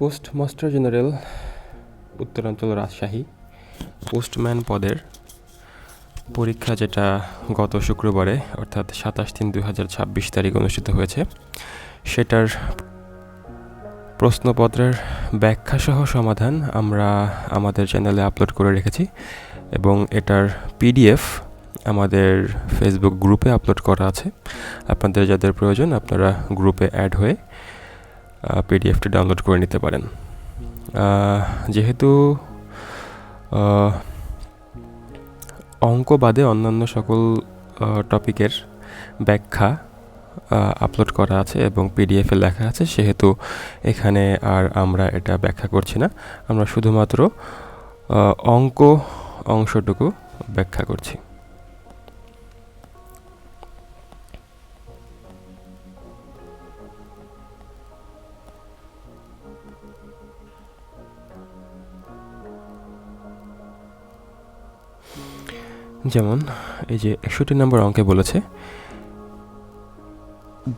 Postmaster general উত্তরাঞ্চল Rajshahi postman পদের পরীক্ষা, যেটা গত শুক্রবারে অর্থাৎ 27/3/2026 তারিখ অনুষ্ঠিত হয়েছে, সেটার প্রশ্নপত্রের ব্যাখ্যাসহ সমাধান আমরা আমাদের চ্যানেলে আপলোড করে রেখেছি এবং এটার পিডিএফ আমাদের ফেসবুক গ্রুপে আপলোড করা আছে। আপনাদের যাদের প্রয়োজন আপনারা গ্রুপে অ্যাড হয়ে পিডিএফটি ডাউনলোড করে নিতে পারেন। যেহেতু অঙ্ক বাদে অন্যান্য সকল টপিকের ব্যাখ্যা আপলোড করা আছে এবং পিডিএফে লেখা আছে, সেহেতু এখানে আর আমরা এটা ব্যাখ্যা করছি না, আমরা শুধুমাত্র অঙ্ক অংশটুকু ব্যাখ্যা করছি। যেমন এই যে 61 নম্বর অঙ্কে বলেছে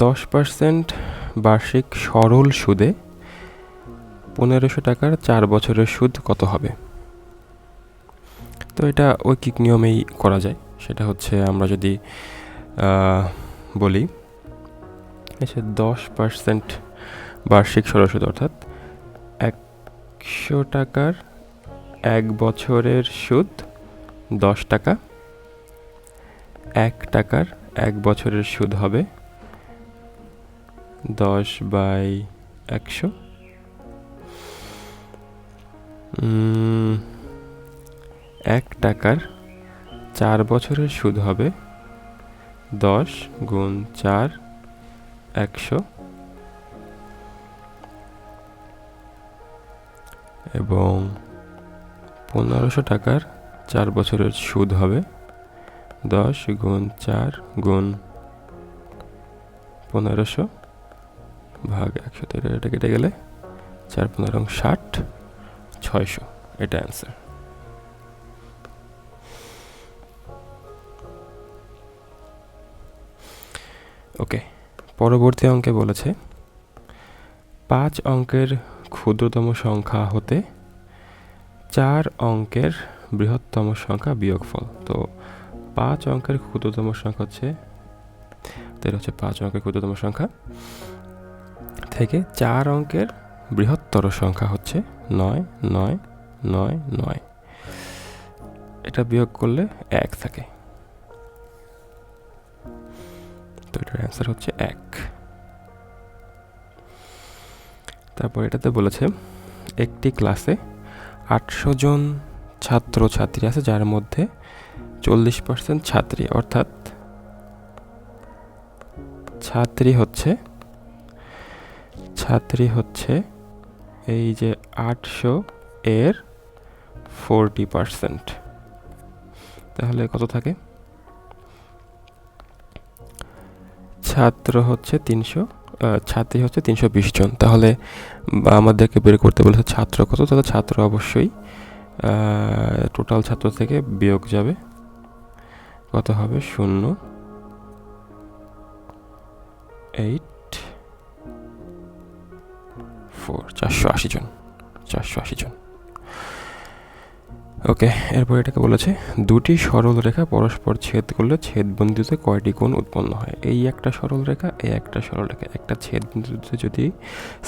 10% বার্ষিক সরল সুদে 1500 টাকার 4 বছরের সুদ কত হবে। তো এটা ঐকিক নিয়মেই করা যায়। সেটা হচ্ছে আমরা যদি বলি 10% বার্ষিক সরল সুদ অর্থাৎ 100 টাকার 1 বছরের সুদ 10 টাকা, 1 টাকার 1 বছরের সুদ হবে 10/100। 1 টাকার 4 বছরের সুদ হবে 10 গুণ 4 100 এবং 1500 টাকার 4 বছরের সুদ হবে 10 গুণ 4 গুণ 1500 ভাগ 100। এটা কেটে গেলে 4 15 60 600, এটা অ্যান্সার। ওকে, পরবর্তী অঙ্কে বলেছে 5 অঙ্কের ক্ষুদ্রতম সংখ্যা হতে 4 অঙ্কের বৃহত্তম সংখ্যা বিয়োগফল। তো 5 অঙ্কের ক্ষুদ্রতম সংখ্যা হচ্ছে 5 অঙ্কের ক্ষুদ্রতম সংখ্যা থেকে 4 অঙ্কের বৃহত্তর সংখ্যা হচ্ছে 9 9 9 9। এটা বিয়োগ করলে 1 থাকে, তো এটার অ্যান্সার হচ্ছে 1। তারপর এটাতে বলেছে একটি ক্লাসে 800 জন ছাত্র ছাত্রী আছে, যার মধ্যে 40% ছাত্রী, অর্থাৎ ছাত্রী হচ্ছে এই যে 800 এর 40%, তাহলে কত থাকে? ছাত্রী হচ্ছে 320 জন। তাহলে আমাদেরকে বের করতে বলেছে ছাত্র কত, তাহলে ছাত্র অবশ্যই টোটাল ছাত্র থেকে বিয়োগ যাবে, কত হবে? 0 8 4 480 জন। ওকে, এরপর এটাকে বলেছে দুটি সরল রেখা পরস্পর ছেদ করলে ছেদ বিন্দুতে কয়টি কোণ উৎপন্ন হয়। এই একটা সরল রেখা, একটা একটা ছেদ বিন্দুতে যদি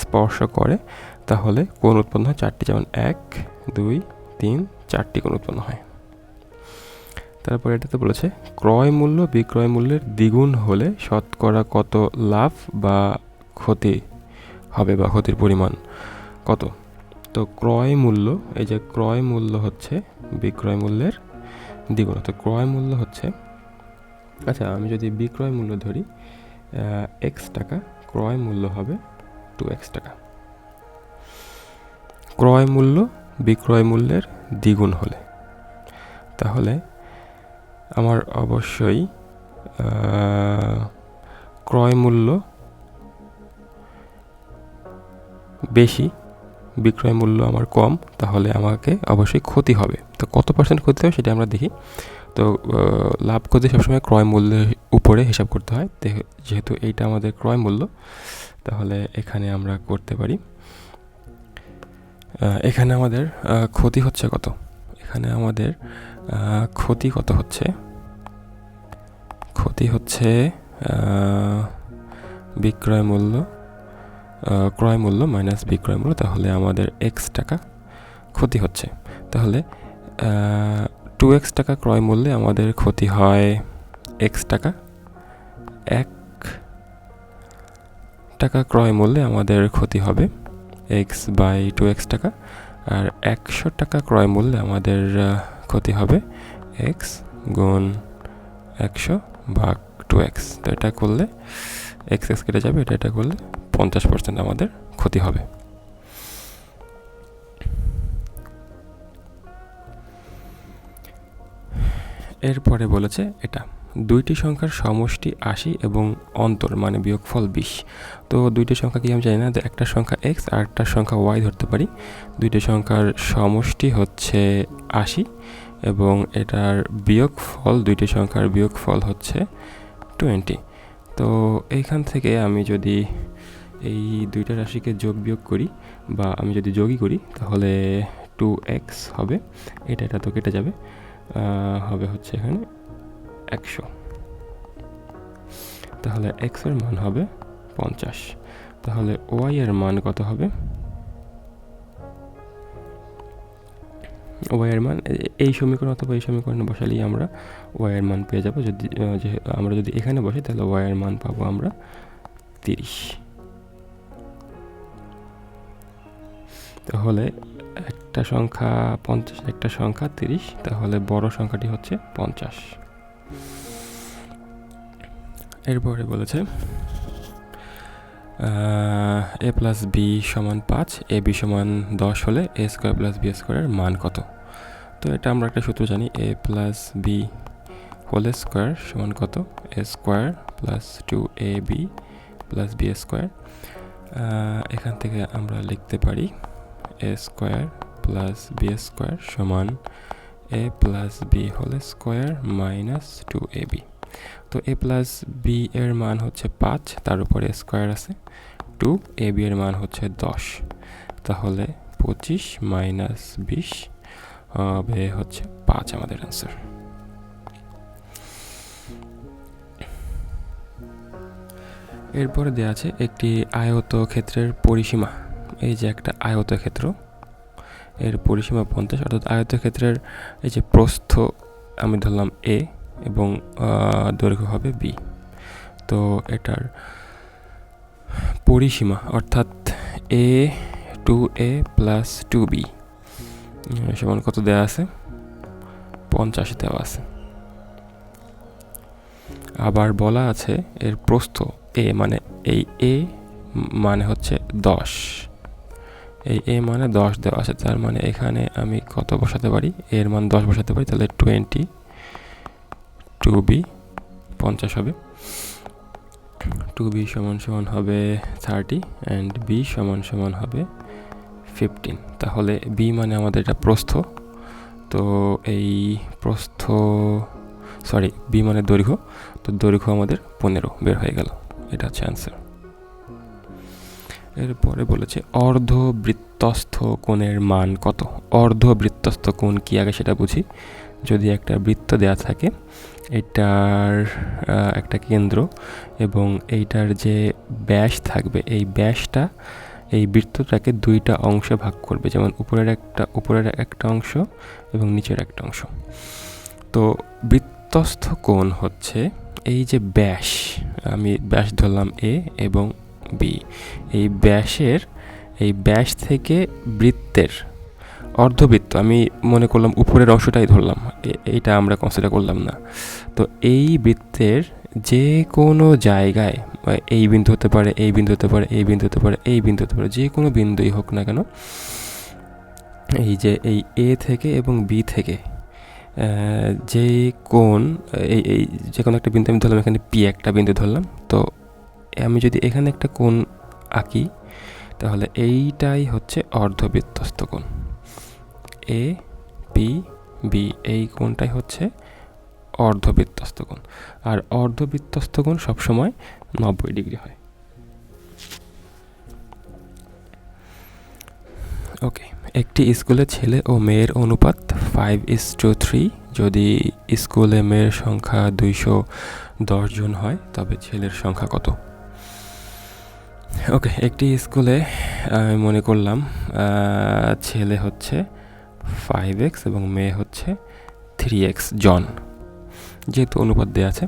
স্পর্শ করে তাহলে কোণ উৎপন্ন হয় 4টি, যেমন 1 2 3 4টি কোণ উৎপন্ন হয়। তারপর এটাতে বলেছে ক্রয় মূল্য বিক্রয় মূল্যের দ্বিগুণ হলে শতকরা কত লাভ বা ক্ষতি হবে, বা ক্ষতির পরিমাণ কত। তো ক্রয় মূল্য, এই যে ক্রয় মূল্য হচ্ছে বিক্রয় মূল্যের দ্বিগুণ, তো ক্রয় মূল্য হচ্ছে, আচ্ছা আমি যদি বিক্রয় মূল্য ধরি x টাকা, ক্রয় মূল্য হবে 2x টাকা। ক্রয় মূল্য বিক্রয় মূল্যের দ্বিগুণ হলে তাহলে আমার অবশ্যই ক্রয় মূল্য বেশি, বিক্রয় মূল্য আমার কম, তাহলে আমাকে অবশ্যই ক্ষতি হবে। তো কত পার্সেন্ট ক্ষতি হবে সেটা আমরা দেখি। তো লাভ ক্ষতি সবসময় ক্রয় মূল্যের উপরে হিসাব করতে হয়। যেহেতু এইটা আমাদের ক্রয় মূল্য, তাহলে এখানে আমরা করতে পারি এখানে আমাদের ক্ষতি হচ্ছে কত? এখানে আমাদের ক্ষতি কত হচ্ছে? ক্ষতি হচ্ছে বিক্রয় মূল্য ক্রয় মূল্য মাইনাস বিক্রয় মূল্য, তাহলে আমাদের এক্স টাকা ক্ষতি হচ্ছে। তাহলে 2x টাকা ক্রয় মূল্যে আমাদের ক্ষতি হয় এক্স টাকা, 1 টাকা ক্রয় মূল্যে আমাদের ক্ষতি হবে এক্স বাই 2x টাকা, আর 100 টাকা ক্রয় মূল্যে আমাদের ক্ষতি হবে এক্স গুণ 100 ভাগ 2x। তো এটা করলে এক্স এক্স কেটে যাবে, এটা করলে 50% আমাদের ক্ষতি হবে। এরপরে বলেছে এটা দুইটি সংখ্যার সমষ্টি 80 এবং অন্তর মানে বিয়োগফল 20। তো দুইটি সংখ্যা কি আমি জানি না, যে একটা সংখ্যা এক্স আর একটা সংখ্যা ওয়াই ধরতে পারি। দুইটি সংখ্যার সমষ্টি হচ্ছে 80 এবং এটার বিয়োগফল, দুইটি সংখ্যার বিয়োগফল হচ্ছে 20। তো এইখান থেকে আমি যদি এই দুইটা রাশিকে যোগ বিয়োগ করি বা আমি যদি যোগই করি তাহলে 2x হবে, এটা তো কেটে যাবে, হবে হচ্ছে এখানে 100। তাহলে x এর মান হবে 50। তাহলে y এর মান কত হবে? y এর মান এই সমীকরণ অথবা এই সমীকরণে বসালেই আমরা y এর মান পেয়ে যাব। যদি আমরা যদি এখানে বসি তাহলে y এর মান পাবো আমরা 30। তাহলে একটা সংখ্যা 50, একটা সংখ্যা 30, তাহলে বড় সংখ্যাটি হচ্ছে 50। এরপরে বলেছে a প্লাস বি সমান 5, এ বি সমান 10 হলে এ স্কোয়ার প্লাস বি স্কোয়ারের মান কত? তো এটা আমরা একটা সূত্র জানি, A plus B whole square সমান কত? A square plus 2ab plus B square. এখান থেকে আমরা লিখতে পারি A square plus B square সমান A plus B whole square minus 2ab। তো এ প্লাস বি এর মান হচ্ছে 5, তার উপরে স্কোয়ার আছে 2, এ বি এর মান হচ্ছে 10, তাহলে 25 মাইনাস 20 হবে হচ্ছে 5 আমাদের অ্যান্সার। এরপরে দেওয়া আছে একটি আয়তক্ষেত্রের পরিসীমা। এই যে একটা আয়তক্ষেত্র, এর পরিসীমা 50, অর্থাৎ আয়তক্ষেত্রের এই যে প্রস্থ আমি ধরলাম এ এবং দৈর্ঘ্য হবে বি। তো এটার পরিসীমা অর্থাৎ এ 2a প্লাস 2b সমান কত দেওয়া আছে? 50 দেওয়া আছে। আবার বলা আছে এর প্রস্থ এ, মানে এই এ মানে হচ্ছে 10, এই এ মানে 10 দেওয়া আছে, তার মানে এখানে আমি কত বসাতে পারি? এর মান 10 বসাতে পারি, তাহলে 20 2b 50 হবে। 2b সমান সমান হবে 30 অ্যান্ড b সমান সমান হবে 15। তাহলে b মানে আমাদের এটা প্রস্থ, তো এই প্রস্থ b মানে দৈর্ঘ্য, তো দৈর্ঘ্য আমাদের 15 বের হয়ে গেল। এটা হচ্ছে অ্যান্সার। এরপরে বলেছে অর্ধবৃত্তস্থ কোণের মান কত? অর্ধবৃত্তস্থ কোণ কি আগে সেটা বুঝি। যদি একটা বৃত্ত দেওয়া থাকে, এটার একটা কেন্দ্র এবং এইটার যে ব্যাস থাকবে, এই ব্যাসটা এই বৃত্তটাকে দুইটা অংশে ভাগ করবে, যেমন উপরের একটা অংশ এবং নিচের একটা অংশ। তো বৃত্তস্থ কোণ হচ্ছে এই যে ব্যাস, আমি ব্যাস ধরলাম এ এবং বি, এই ব্যাস থেকে বৃত্তের অর্ধবৃত্ত, আমি মনে করলাম উপরের অংশটাই ধরলাম, এইটা আমরা কনসিডার করলাম না। তো এই বৃত্তের যে কোনো জায়গায়, এই বিন্দু হতে পারে, এই বিন্দু হতে পারে, এই বিন্দু হতে পারে, এই বিন্দু হতে পারে, যে কোনো বিন্দুই হোক না কেন, এই যে এই এ থেকে এবং বি থেকে যে কোণ, এই যে কোনো একটা বিন্দু আমি ধরলাম, এখানে পি একটা বিন্দু ধরলাম, তো আমি যদি এখানে একটা কোণ আঁকি তাহলে এইটাই হচ্ছে অর্ধবৃত্তস্থ কোণ। এ পি বি এই কোণটাই হচ্ছে অর্ধবৃত্তস্থ কোণ, আর অর্ধবৃত্তস্থ কোণ সবসময় 90 ডিগ্রি হয়। ওকে, একটি স্কুলে ছেলে ও মেয়ের অনুপাত 5:3। যদি স্কুলে মেয়ের সংখ্যা 210 জন হয় তবে ছেলের সংখ্যা কত? ওকে, একটি স্কুলে আমি মনে করলাম ছেলে হচ্ছে 5x এবং মেয়ে হচ্ছে 3x জন, যেহেতু অনুপাত দেওয়া আছে।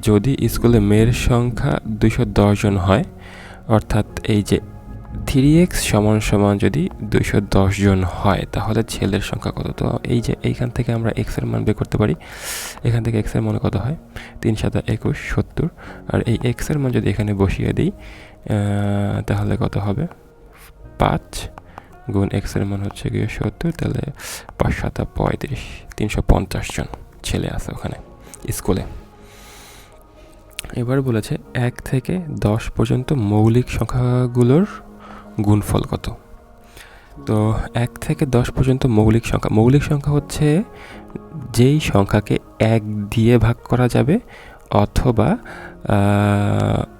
যদি স্কুলে মেয়ের সংখ্যা 210 জন হয়, অর্থাৎ এই যে 3x সমান যদি 210 জন হয় তাহলে ছেলের সংখ্যা কত? তো এই যে এইখান থেকে আমরা x এর মান বের করতে পারি। এখান থেকে x এর মান কত হয়? 3 × 7 = 21, 70। আর এই x এর মান যদি এখানে বসিয়ে দিই তাহলে কত হবে? 5 গুণ x এর মান হচ্ছে গিয়ে 70, তাহলে 5 × 7 = 35, 350 জন ছেলে আছে ওখানে স্কুলে। এবার বলেছে 1 থেকে 10 পর্যন্ত মৌলিক সংখ্যাগুলোর গুণফল কত? তো 1 থেকে 10 পর্যন্ত মৌলিক সংখ্যা হচ্ছে যেই সংখ্যাকে 1 দিয়ে ভাগ করা যাবে অথবা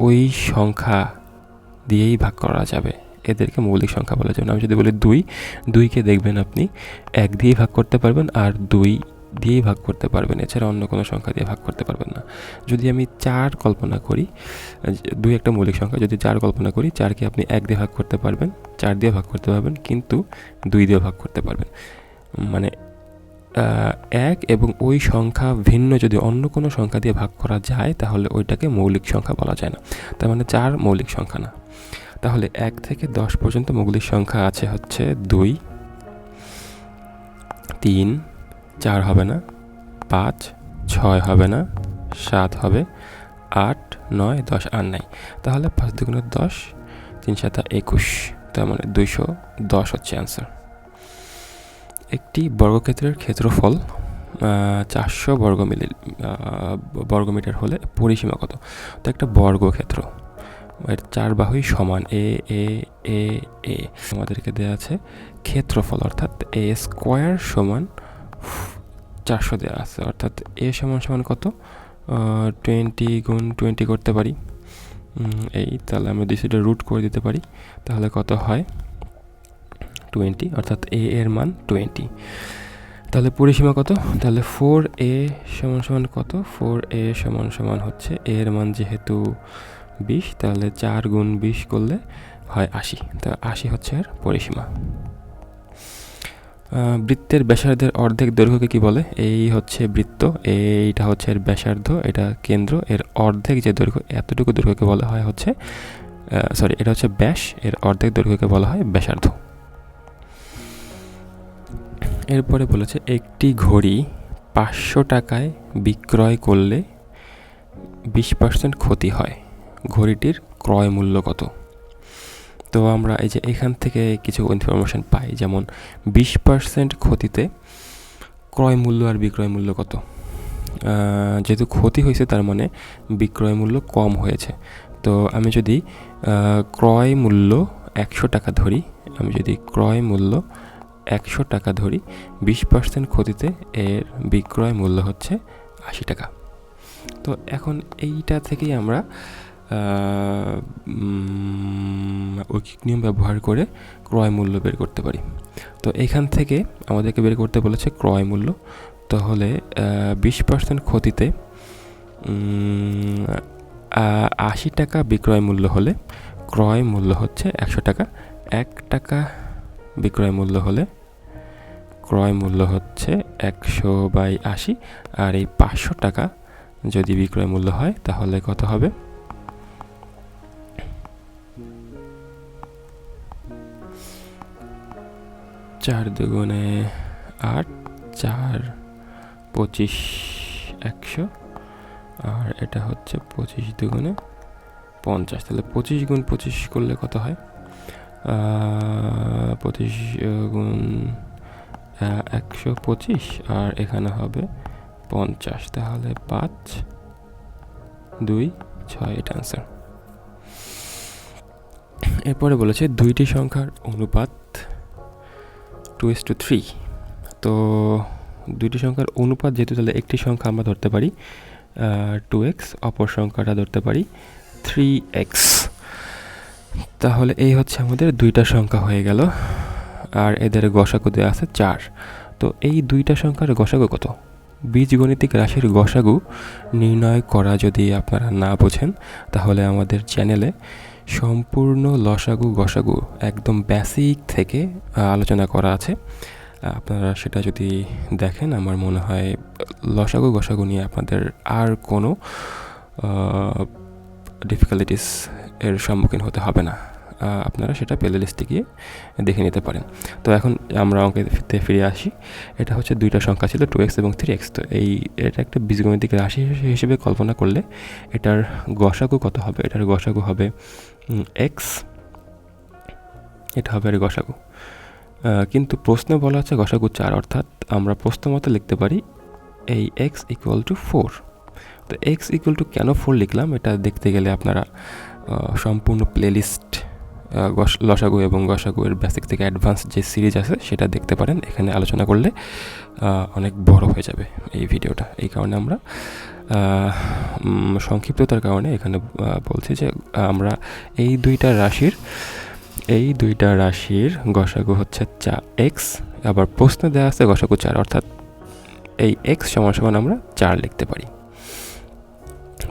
ওই সংখ্যা দিয়েই ভাগ করা যাবে, এদেরকে মৌলিক সংখ্যা বলে। যেমন আমি যদি বলি 2কে দেখবেন আপনি 1 দিয়ে ভাগ করতে পারবেন আর 2 দিয়েই ভাগ করতে পারবেন, এছাড়া অন্য কোনো সংখ্যা দিয়ে ভাগ করতে পারবেন না। যদি আমি 4 কল্পনা করি, 2 একটা মৌলিক সংখ্যা, যদি 4 কল্পনা করি, 4কে আপনি 1 দিয়ে ভাগ করতে পারবেন, 4 দিয়ে ভাগ করতে পারবেন, কিন্তু 2 দিয়ে ভাগ করতে পারবেন। মানে 1 এবং ওই সংখ্যা ভিন্ন যদি অন্য কোনো সংখ্যা দিয়ে ভাগ করা যায় তাহলে ওইটাকে মৌলিক সংখ্যা বলা যায় না। তার মানে 4 মৌলিক সংখ্যা না। তাহলে 1 থেকে 10 পর্যন্ত মৌলিক সংখ্যা আছে হচ্ছে 2, 3, 4 হবে না, 5, 6 হবে না, 7 হবে, 8, 9, 10 আর নাই। তাহলে 5 × 2 = 10, 3 × 7 = 21, তার মানে 210 হচ্ছে অ্যান্সার। একটি বর্গক্ষেত্রের ক্ষেত্রফল 400 বর্গমিটার হলে পরিসীমা কত? তো একটা বর্গক্ষেত্র, এর 4 বাহুই সমান, এ এ এ এ আমাদেরকে দেওয়া আছে ক্ষেত্রফল, অর্থাৎ a² = 400 দেওয়া আছে, অর্থাৎ a সমান কত? 20 × 20 করতে পারি, এই তাহলে আমি 200 রুট করে দিতে পারি, তাহলে কত হয়? 20, অর্থাৎ a এর মান 20। তাহলে পরিসীমা কত? তাহলে 4a সমান কত? 4a সমান হচ্ছে a এর মান যেহেতু 20, তাহলে 4 × 20 করলে হয় 80, তা 80 হচ্ছে এর পরিসীমা। বৃত্তের ব্যাসার্ধের অর্ধেক দৈর্ঘ্যকে কি বলে? এই হচ্ছে বৃত্ত, এইটা হচ্ছে এর ব্যাসার্ধ, এটা কেন্দ্র, এর অর্ধেক যে দৈর্ঘ্য, এতটুকু দৈর্ঘ্যকে বলা হয় হচ্ছে এটা হচ্ছে ব্যাস, এর অর্ধেক দৈর্ঘ্যকে বলা হয় ব্যাসার্ধ। এরপরে বলেছে একটি ঘড়ি 500 টাকায় বিক্রয় করলে 20% ক্ষতি হয়, ঘড়িটির ক্রয় মূল্য কত? তো আমরা এই যে এখান থেকে কিছু ইনফরমেশন পাই, যেমন 20% ক্ষতিতে ক্রয় মূল্য আর বিক্রয় মূল্য কত? যেহেতু ক্ষতি হয়েছে তার মানে বিক্রয় মূল্য কম হয়েছে। তো আমি যদি ক্রয় মূল্য 100 টাকা ধরি, 20% ক্ষতিতে এর বিক্রয় মূল্য হচ্ছে 80 টাকা। তো এখন এইটা থেকেই আমরা ঐকিক নিয়ম ব্যবহার করে ক্রয় মূল্য বের করতে পারি। তো এখান থেকে আমাদেরকে বের করতে বলেছে ক্রয় মূল্য, তাহলে 20% ক্ষতিতে 80 টাকা বিক্রয় মূল্য হলে ক্রয় মূল্য হচ্ছে 100 টাকা। 1 টাকা বিক্রয় মূল্য হলে ক্রয় মূল্য হচ্ছে 100/80, আর এই 500 টাকা যদি বিক্রয় মূল্য হয় তাহলে কত হবে? 4 × 8, 4 25 100, আর এটা হচ্ছে 25 × 50, তাহলে 25 × 25 করলে কত হয়? 25 × 125, আর এখানে হবে 50, তাহলে 5, 2, 6, এটা অ্যান্সার। এরপরে বলেছে দুইটি সংখ্যার অনুপাত 2:3। তো দুইটি সংখ্যার অনুপাত যেহেতু, তাহলে একটি সংখ্যা আমরা ধরতে পারি 2x, অপর সংখ্যাটা ধরতে পারি 3x। তাহলে এই হচ্ছে আমাদের দুইটা সংখ্যা হয়ে গেল, আর এদের গসাগু দেওয়া আছে 4। তো এই দুইটা সংখ্যার গসাগু কত? বীজগণিতিক রাশির গসাগু নির্ণয় করা যদি আপনারা না বোঝেন, তাহলে আমাদের চ্যানেলে সম্পূর্ণ লসাগু গসাগু একদম বেসিক থেকে আলোচনা করা আছে। আপনারা সেটা যদি দেখেন, আমার মনে হয় লসাগু গসাগু নিয়ে আপনাদের আর কোনো ডিফিকাল্টিস এর সম্মুখীন হতে হবে না। আপনারা সেটা প্লে লিস্টে গিয়ে দেখে নিতে পারেন। তো এখন আমরা অঙ্কেতে ফিরে আসি। এটা হচ্ছে দুইটা সংখ্যা ছিল 2x এবং 3x। তো এটা একটা বীজগণিতিক রাশি হিসেবে কল্পনা করলে এটার গসাগু কত হবে? এটার গসাগু হবে x, এটা হবে এর গসাগু। কিন্তু প্রশ্নে বলা আছে গসাগু 4, অর্থাৎ আমরা প্রশ্ন মতো লিখতে পারি এই x = 4। তো x = কেন 4 লিখলাম, এটা দেখতে গেলে আপনারা সম্পূর্ণ প্লেলিস্ট লসাগু এবং গসাগু এর বেসিক থেকে অ্যাডভান্স যে সিরিজ আছে সেটা দেখতে পারেন। এখানে আলোচনা করলে অনেক বড় হয়ে যাবে এই ভিডিওটা। এই কারণে আমরা সংক্ষিপ্ততার কারণে এখানে বলছি যে আমরা এই দুইটা রাশির গসাগু হচ্ছে x, আবার প্রশ্নে দেওয়া আছে গসাগু 4, অর্থাৎ এই x সমান আমরা 4 লিখতে পারি।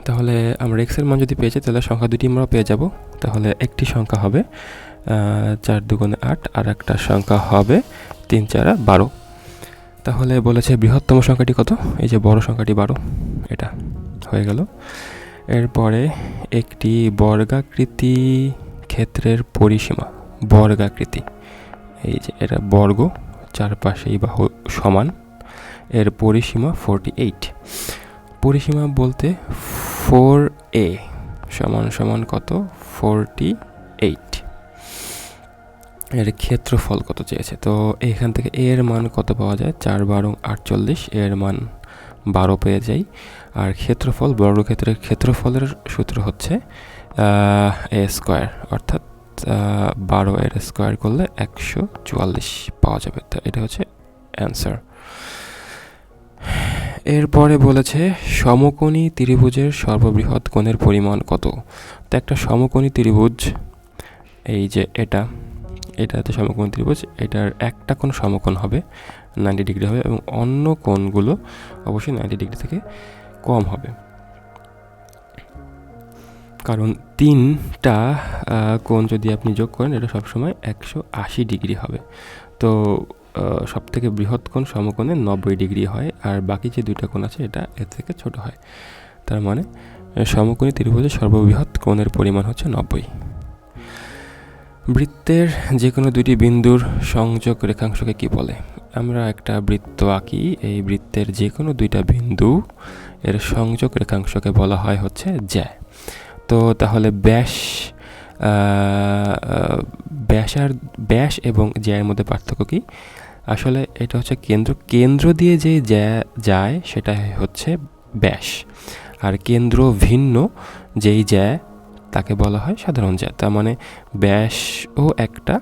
তাহলে আমরা x এর মান যদি পেয়ে যাই, তাহলে সংখ্যা দুটি আমরা পেয়ে যাব। তাহলে একটি সংখ্যা হবে 4 দুগুণে 8, আর একটা সংখ্যা হবে 3 4 12। তাহলে বলেছে বৃহত্তম সংখ্যাটি কত? এই যে বড় সংখ্যাটি 12, এটা হয়ে গেল। এরপরে একটি বর্গাকৃতি ক্ষেত্রের পরিসীমা, বর্গাকৃতি, এই যে এটা বর্গ, চারপাশেই বাহু সমান, এর পরিসীমা 48। পরিসীমা বলতে 4a সমান কত? 48। এর ক্ষেত্রফল কত চেয়েছে? তো এখান থেকে এর মান কত পাওয়া যায়? 4 12 48, এর মান 12 পেয়ে যাই। আর ক্ষেত্রফল, বর্গক্ষেত্রের ক্ষেত্রফলের সূত্র হচ্ছে a স্কোয়ার, অর্থাৎ 12 এর স্কোয়ার করলে 144 পাওয়া যাবে। তো এটা হচ্ছে অ্যান্সার। এরপরে বলেছে সমকোণী ত্রিভুজের সর্ববৃহৎ কোণের পরিমাণ কত? তো একটা সমকোণী ত্রিভুজ, এই যে এটাতে সমকোণী ত্রিভুজ, এটার একটা কোণ সমকোণ হবে 90 ডিগ্রি হবে, এবং অন্য কোণগুলো অবশ্যই 90 ডিগ্রি থেকে কম হবে, কারণ 3টা কোণ যদি আপনি যোগ করেন এটা সবসময় 180 ডিগ্রি হবে। তো সব থেকে বৃহৎ কোণ সমকোণে 90 ডিগ্রি হয়, আর বাকি যে দুইটা কোণ আছে এটা এর থেকে ছোট হয়। তার মানে সমকোণী ত্রিভুজের সর্ববৃহৎ কোণের পরিমাণ হচ্ছে 90। বৃত্তের যে কোনো দুটি বিন্দুর সংযোগ রেখাংশকে কি বলে? আমরা একটা বৃত্ত আঁকি, এই বৃত্তের যে কোনো দুইটা বিন্দু এর সংযোগ রেখাংশকে বলা হয় হচ্ছে জ্যা। তো তাহলে ব্যাস এবং জ্যায়ের মধ্যে পার্থক্য কি? আসলে এটা হচ্ছে কেন্দ্র দিয়ে যে জ্যা যায় সেটা হচ্ছে ব্যাস, আর কেন্দ্র ভিন্ন যেই জ্যা তাকে বলা হয় সাধারণ জ্যা। তার মানে ব্যাসও একটা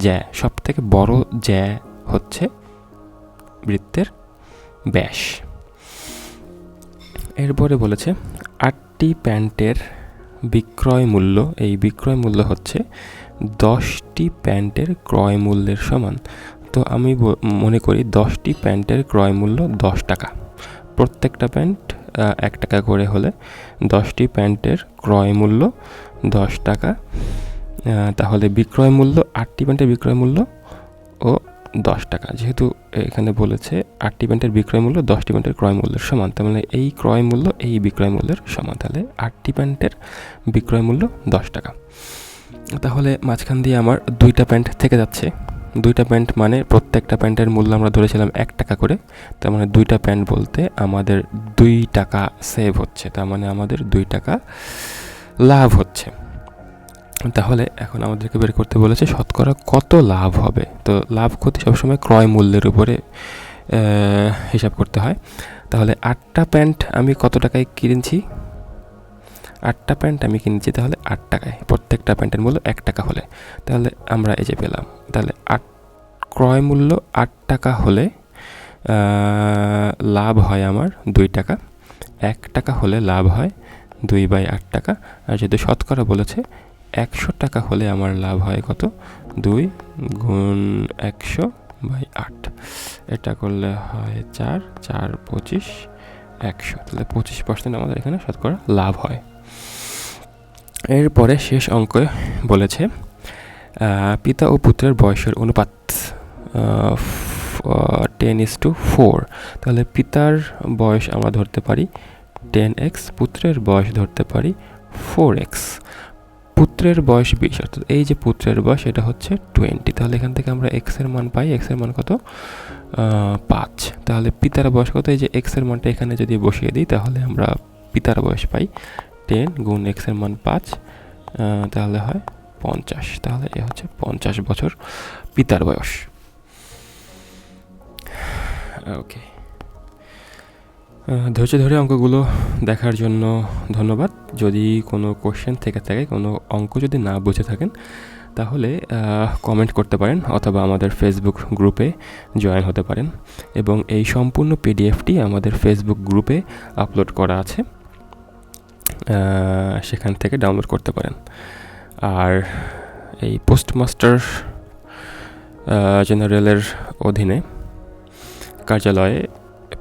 জ্যা, সব থেকে বড় জ্যা হচ্ছে বৃত্তের ব্যাস। এরপরে বলেছে 8টি প্যান্টের বিক্রয় মূল্য, এই বিক্রয় মূল্য হচ্ছে 10টি প্যান্টের ক্রয় মূল্যের সমান। তো আমি মনে করি 10টি প্যান্টের ক্রয় মূল্য 10 টাকা, প্রত্যেকটা প্যান্ট 1 টাকা করে হলে 10টি প্যান্টের ক্রয় মূল্য 10 টাকা। তাহলে বিক্রয় মূল্য, 8টি প্যান্টের বিক্রয় মূল্য ও 10 টাকা। যেহেতু এখানে বলেছে 8টি প্যান্টের বিক্রয় মূল্য 10টি প্যান্টের ক্রয় মূল্যের সমান, তার মানে এই ক্রয় মূল্য এই বিক্রয় মূল্যের সমান, তাহলে 8টি প্যান্টের বিক্রয় মূল্য 10 টাকা। তাহলে মাঝখান দিয়ে আমার 2টা প্যান্ট থেকে যাচ্ছে। 2টা প্যান্ট মানে প্রত্যেকটা প্যান্টের মূল্য আমরা ধরেছিলাম 1 টাকা করে, তার মানে 2টা প্যান্ট বলতে আমাদের 2 টাকা সেভ হচ্ছে, তার মানে আমাদের 2 টাকা লাভ হচ্ছে। তাহলে এখন আমাদেরকে বের করতে বলেছে শতকরা কত লাভ হবে। তো লাভ ক্ষতি সবসময় ক্রয় মূল্যের উপরে হিসাব করতে হয়। তাহলে 8টা প্যান্ট আমি কত টাকায় কিনেছি? 8টা প্যান্ট আমি কিনেছি তাহলে 8 টাকায়, প্রত্যেকটা প্যান্টের মূল্য 1 টাকা হলে, তাহলে আমরা এই যে পেলাম। তাহলে ক্রয় মূল্য 8 টাকা হলে লাভ হয় আমার 2 টাকা, 1 টাকা হলে লাভ হয় 2/8 টাকা। আর যেহেতু শতকরা বলেছে 100 টাকা হলে আমার লাভ হয় কত? 2 গুণ 100/8, এটা করলে হয় 4, 4 25 100, তাহলে 25% আমাদের এখানে শতকরা লাভ হয়। এরপরে শেষ অঙ্কে বলেছে পিতা ও পুত্রের বয়সের অনুপাত 10:4, তাহলে পিতার বয়স আমরা ধরতে পারি 10x, পুত্রের বয়স ধরতে পারি 4x। পুত্রের বয়স 20, অর্থাৎ এই যে পুত্রের বয়স এটা হচ্ছে 20, তাহলে এখান থেকে আমরা x এর মান পাই, x এর মান কত? 5। তাহলে পিতার বয়স কত? এই যে x এর মানটা এখানে যদি বসিয়ে দিই তাহলে আমরা পিতার বয়স পাই 10 গুণ x এর মান 5, তাহলে হয় 50। তাহলে এ হচ্ছে 50 বছর পিতার বয়স। ওকে, ধৈর্য ধরে অঙ্কগুলো দেখার জন্য ধন্যবাদ। যদি কোনো কোশ্চেন থেকে থাকে, কোনো অঙ্ক যদি না বুঝে থাকেন, তাহলে কমেন্ট করতে পারেন অথবা আমাদের ফেসবুক গ্রুপে জয়েন হতে পারেন, এবং এই সম্পূর্ণ পিডিএফটি আমাদের ফেসবুক গ্রুপে আপলোড করা আছে, সেখান থেকে ডাউনলোড করতে পারেন। আর এই পোস্টমাস্টার জেনারেলের অধীনে কার্যালয়ে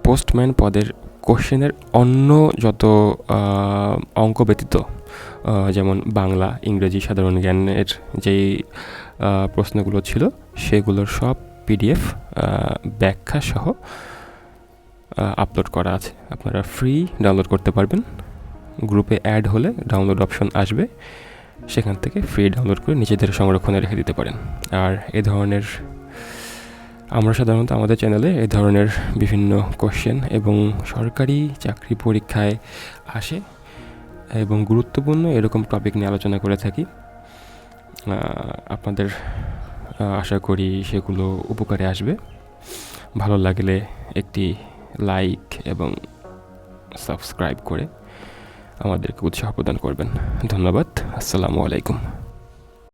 পোস্টম্যান পদের কোশ্চেনের অন্য যত অঙ্ক ব্যতীত, যেমন বাংলা, ইংরেজি, সাধারণ জ্ঞানের যেই প্রশ্নগুলো ছিল সেগুলোর সব পিডিএফ ব্যাখ্যা সহ আপলোড করা আছে, আপনারা ফ্রি ডাউনলোড করতে পারবেন। গ্রুপে অ্যাড হলে ডাউনলোড অপশন আসবে, সেখান থেকে ফ্রি ডাউনলোড করে নিজেদের সংরক্ষণে রেখে দিতে পারেন। আর এ ধরনের আমরা সাধারণত আমাদের চ্যানেলে এই ধরনের বিভিন্ন কোশ্চেন এবং সরকারি চাকরি পরীক্ষায় আসে এবং গুরুত্বপূর্ণ এরকম টপিক নিয়ে আলোচনা করে থাকি। আপনাদের আশা করি সেগুলো উপকারে আসবে। ভালো লাগলে একটি লাইক এবং সাবস্ক্রাইব করে আমাদেরকে উৎসাহ প্রদান করবেন। ধন্যবাদ। আসসালামু আলাইকুম।